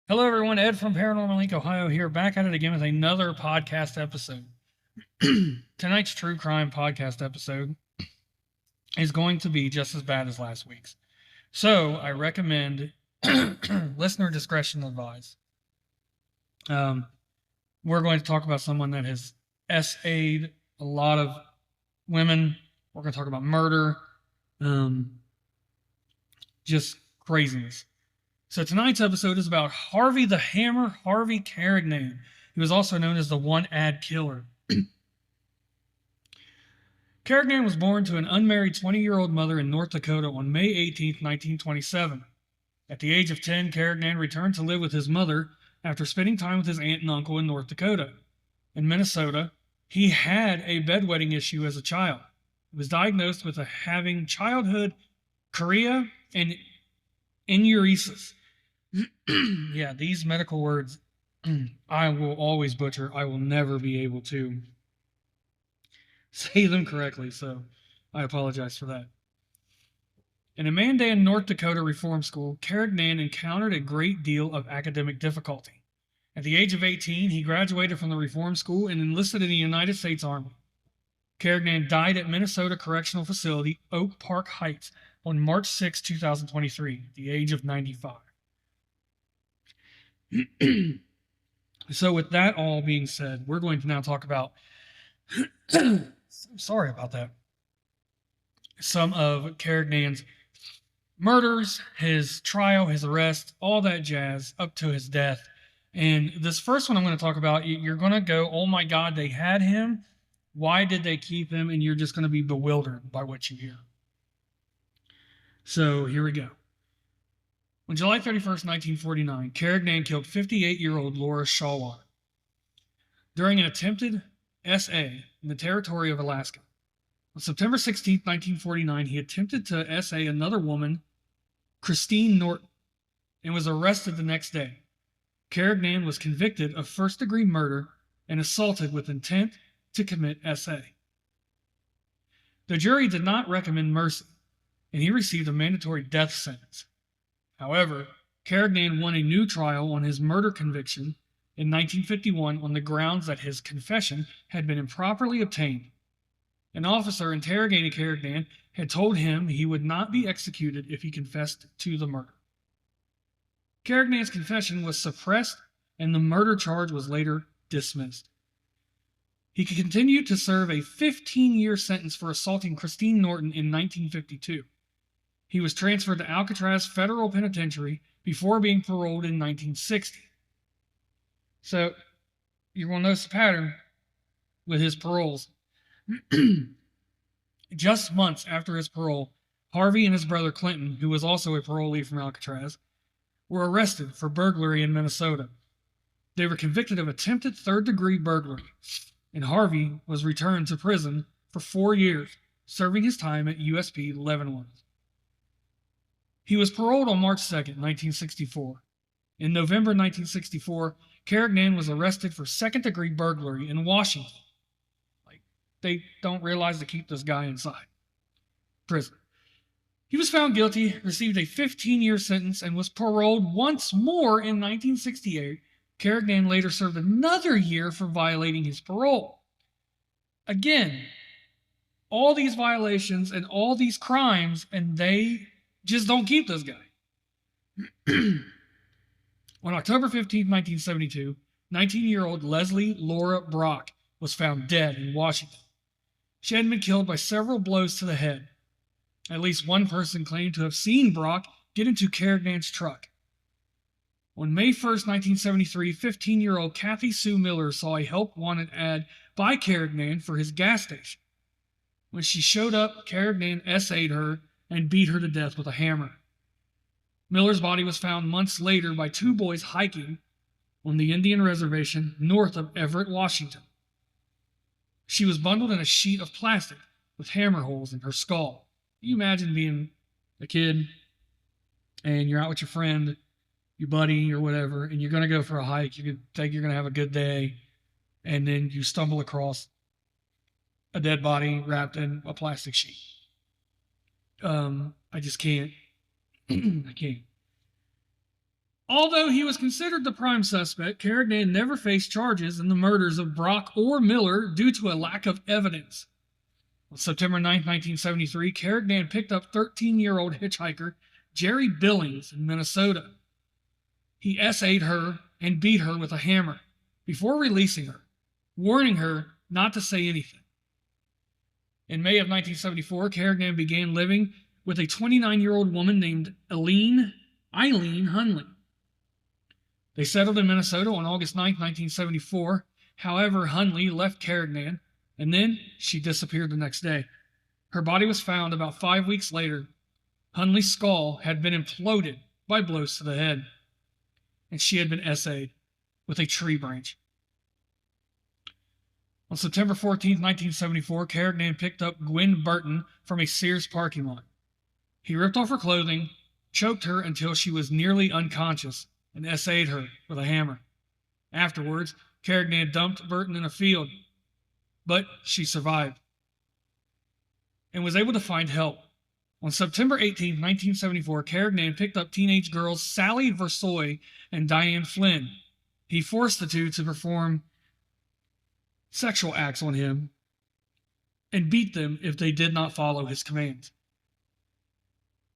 Hello, everyone. Ed from Paranormal Link, Ohio here, back at it again with another podcast episode. Tonight's true crime podcast episode is going to be just as bad as last week's. So I recommend listener discretion advised. We're going to talk about someone that has SA'd a lot of women. We're going to talk about murder. Just craziness. So tonight's episode is about Harvey the Hammer, Harvey Carignan. He was also known as the one-ad killer. Carignan was born to an unmarried 20-year-old mother in North Dakota on May 18, 1927. At the age of 10, Carignan returned to live with his mother after spending time with his aunt and uncle in North Dakota. In Minnesota, he had a bedwetting issue as a child. He was diagnosed with having childhood chorea and enuresis. Yeah, these medical words I will always butcher. I will never be able to say them correctly, so I apologize for that. In a Mandan, North Dakota reform school, Carignan encountered a great deal of academic difficulty. At the age of 18, he graduated from the reform school and enlisted in the United States Army. Carignan died at Minnesota Correctional Facility, Oak Park Heights, on March 6, 2023, at the age of 95. So with that all being said, we're going to now talk about sorry about that. Some of Carignan's murders, his trial, his arrest, all that jazz up to his death. And this first one I'm going to talk about, you're going to go, oh my God, they had him. Why did they keep him? And you're just going to be bewildered by what you hear. So here we go. On July 31st, 1949, Carignan killed 58-year-old Laura Shawwater during an attempted SA in the territory of Alaska. On September 16, 1949, he attempted to SA another woman, Christine Norton, and was arrested the next day. Carignan was convicted of first-degree murder and assaulted with intent to commit SA. The jury did not recommend mercy, and he received a mandatory death sentence. However, Carignan won a new trial on his murder conviction in 1951 on the grounds that his confession had been improperly obtained. An officer interrogating Carignan had told him he would not be executed if he confessed to the murder. Carignan's confession was suppressed, and the murder charge was later dismissed. He continued to serve a 15-year sentence for assaulting Christine Norton in 1952. He was transferred to Alcatraz Federal Penitentiary before being paroled in 1960. So, you're going to notice a pattern with his paroles. Just months after his parole, Harvey and his brother Clinton, who was also a parolee from Alcatraz, were arrested for burglary in Minnesota. They were convicted of attempted third-degree burglary, and Harvey was returned to prison for 4 years, serving his time at USP Leavenworth. He was paroled on March 2, 1964. In November 1964, Carignan was arrested for second-degree burglary in Washington. They don't realize to keep this guy inside prison. He was found guilty, received a 15-year sentence, and was paroled once more in 1968. Carignan later served another year for violating his parole. Again, all these violations and all these crimes, and they just don't keep this guy. On October 15, 1972, 19-year-old Leslie Laura Brock was found dead in Washington. She had been killed by several blows to the head. At least one person claimed to have seen Brock get into Carignan's truck. On May 1st, 1973, 15-year-old Kathy Sue Miller saw a help wanted ad by Carignan for his gas station. When she showed up, Carignan SA'd her and beat her to death with a hammer. Miller's body was found months later by two boys hiking on the Indian reservation north of Everett, Washington. She was bundled in a sheet of plastic with hammer holes in her skull. Can you imagine being a kid and you're out with your friend, your buddy, or whatever, and you're going to go for a hike. You think you're going to have a good day, and then you stumble across a dead body wrapped in a plastic sheet. I just can't. I can't. Although he was considered the prime suspect, Carignan never faced charges in the murders of Brock or Miller due to a lack of evidence. On September 9, 1973, Carignan picked up 13-year-old hitchhiker Jerry Billings in Minnesota. He essayed her and beat her with a hammer before releasing her, warning her not to say anything. In May of 1974, Carignan began living with a 29-year-old woman named Eileen Hunley. They settled in Minnesota on August 9, 1974. However, Hunley left Carignan, and then she disappeared the next day. Her body was found about 5 weeks later. Hunley's skull had been imploded by blows to the head, and she had been essayed with a tree branch. On September 14, 1974, Carignan picked up Gwen Burton from a Sears parking lot. He ripped off her clothing, choked her until she was nearly unconscious, and essayed her with a hammer. Afterwards, Carignan dumped Burton in a field, but she survived and was able to find help. On September 18, 1974, Carignan picked up teenage girls Sally Versoy and Diane Flynn. He forced the two to perform sexual acts on him and beat them if they did not follow his commands.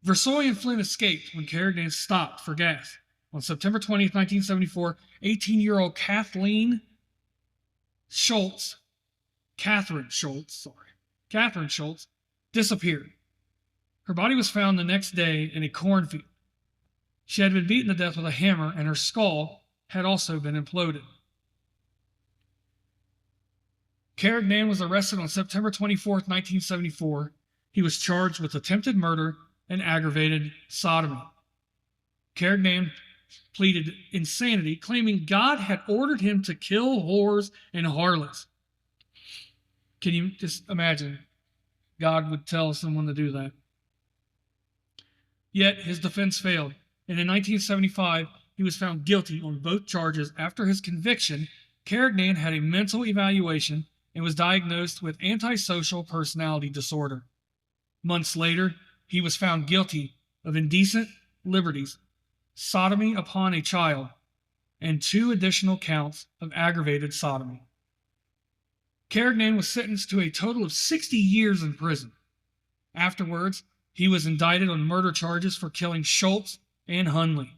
Versoy and Flynn escaped when Carignan stopped for gas. On September 20, 1974, 18-year-old Catherine Schultz disappeared. Her body was found the next day in a cornfield. She had been beaten to death with a hammer, and her skull had also been imploded. Carignan was arrested on September 24, 1974. He was charged with attempted murder and aggravated sodomy. Carignan pleaded insanity, claiming God had ordered him to kill whores and harlots. Can you just imagine? God would tell someone to do that. Yet his defense failed, and in 1975, he was found guilty on both charges. After his conviction, Carignan had a mental evaluation and was diagnosed with antisocial personality disorder. Months later, he was found guilty of indecent liberties, sodomy upon a child, and 2 additional counts of aggravated sodomy. Carignan was sentenced to a total of 60 years in prison. Afterwards, he was indicted on murder charges for killing Schultz and Hunley.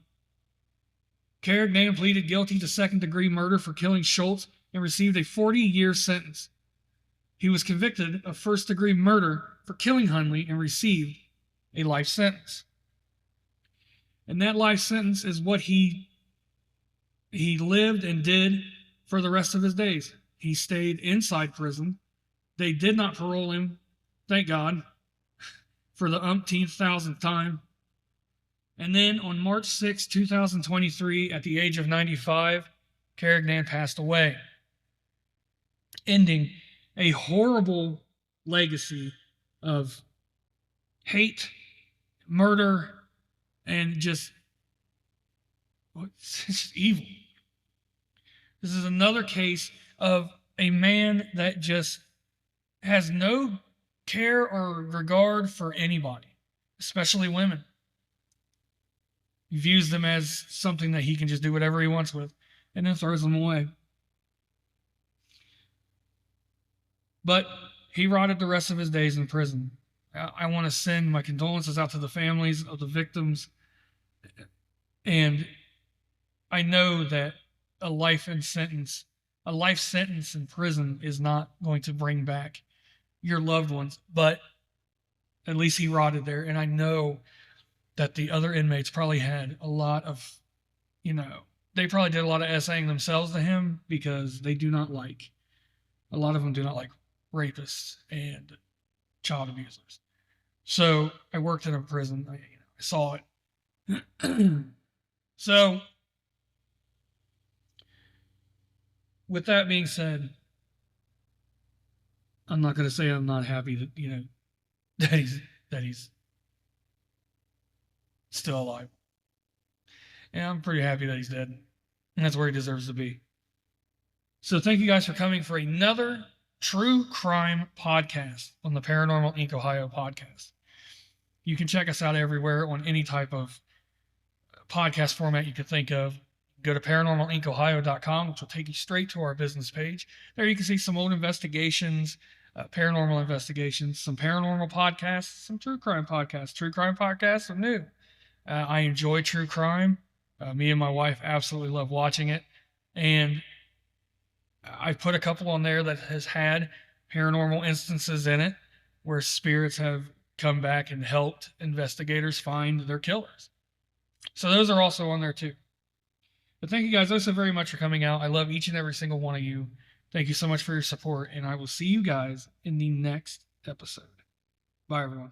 Carignan pleaded guilty to second-degree murder for killing Schultz and received a 40-year sentence. He was convicted of first-degree murder for killing Hunley and received a life sentence. And that life sentence is what he lived and did for the rest of his days. He stayed inside prison. They did not parole him, thank God, for the umpteenth thousandth time. And then on March 6, 2023, at the age of 95, Carignan passed away, ending a horrible legacy of hate, murder, and just it's just evil. This is another case of a man that just has no care or regard for anybody, especially women. He views them as something that he can just do whatever he wants with, and then throws them away. But he rotted the rest of his days in prison. I want to send my condolences out to the families of the victims. And I know that a life sentence in prison is not going to bring back your loved ones, but at least he rotted there. And I know that the other inmates probably had a lot of, they probably did a lot of essaying themselves to him, because a lot of them do not like rapists and child abusers. So I worked in a prison. I saw it. So with that being said, I'm not going to say I'm not happy that, that he's still alive. And I'm pretty happy that he's dead. And that's where he deserves to be. So thank you guys for coming for another true crime podcast on the Paranormal Inc. Ohio podcast. You can check us out everywhere on any type of podcast format you could think of. Go to paranormalincohio.com, which will take you straight to our business page. There you can see some old investigations, paranormal investigations, some paranormal podcasts, some true crime podcasts. True crime podcasts are new. I enjoy true crime. Me and my wife absolutely love watching it. And I put a couple on there that has had paranormal instances in it where spirits have come back and helped investigators find their killers. So those are also on there too. But thank you guys so very much for coming out. I love each and every single one of you. Thank you so much for your support, and I will see you guys in the next episode. Bye, everyone.